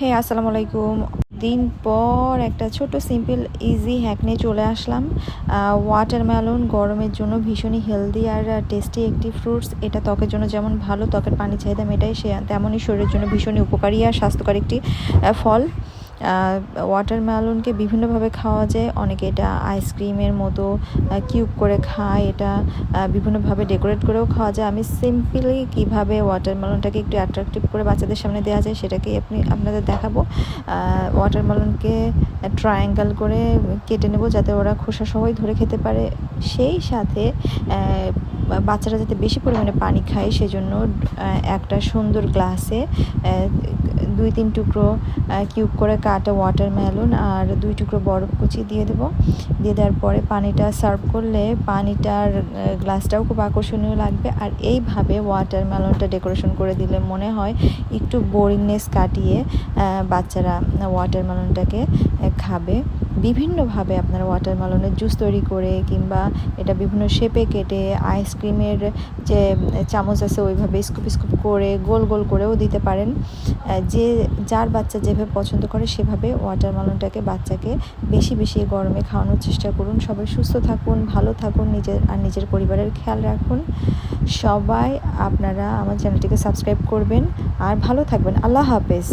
হে আসসালামু আলাইকুম। দিন পর একটা ছোট সিম্পল ইজি হ্যাক নিয়ে চলে আসলাম। ওয়াটারমেলন গরমের জন্য ভীষণই হেলদি আর টেস্টি একটি ফ্রুটস। এটা ত্বকের জন্য যেমন ভালো, ত্বকের পানি চাহিদা মেটায়, তেমনই শরীরের জন্য ভীষণই উপকারী আর স্বাস্থ্যকর একটি ফল। ওয়াটারমেলনকে বিভিন্নভাবে খাওয়া যায়। অনেকে এটা আইসক্রিমের মতো কিউব করে খায়, এটা বিভিন্নভাবে ডেকোরেট করেও খাওয়া যায়। আমি সিম্পলি কিভাবে ওয়াটারমেলনটাকে একটু অ্যাট্রাকটিভ করে বাচ্চাদের সামনে দেওয়া যায় সেটাকেই আপনাদের দেখাবো। ওয়াটারমেলনকে ট্রায়াঙ্গেল করে কেটে নেব যাতে ওরা খোসা সহই ধরে খেতে পারে। সেই সাথে বাচ্চারা যাতে বেশি পরিমাণে পানি খায় সেজন্য একটা সুন্দর গ্লাসে 2-3 টুকরো কিউব করে কাটা ওয়াটারমেলন আর 2 টুকরো বরফ কুচি দিয়ে দেবো। দিয়ে দেওয়ার পরে পানিটা সার্ভ করলে পানিটার গ্লাসটাও খুব আকর্ষণীয় লাগবে। আর এইভাবে ওয়াটারমেলনটা ডেকোরেশন করে দিলে মনে হয় একটু বোরিংনেস কাটিয়ে বাচ্চারা ওয়াটারমেলনটাকে খাবে। বিভিন্নভাবে আপনারা ওয়াটারমেলনের জুস তৈরি করে কিংবা এটা বিভিন্ন শেপে কেটে আইসক্রিমের যে চামচ আছে ওইভাবে স্কুপ স্কুপ করে গোল গোল করেও দিতে পারেন। যার বাচ্চা যেভাবে পছন্দ করে সেভাবে ওয়াটারমেলনটাকে বাচ্চাকে বেশি বেশি গরমে খাওয়ানোর চেষ্টা করুন। সবাই সুস্থ থাকুন, ভালো থাকুন, নিজের পরিবারের খেয়াল রাখুন। সবাই আপনারা আমার চ্যানেলটিকে সাবস্ক্রাইব করবেন আর ভালো থাকবেন। আল্লাহ হাফেজ।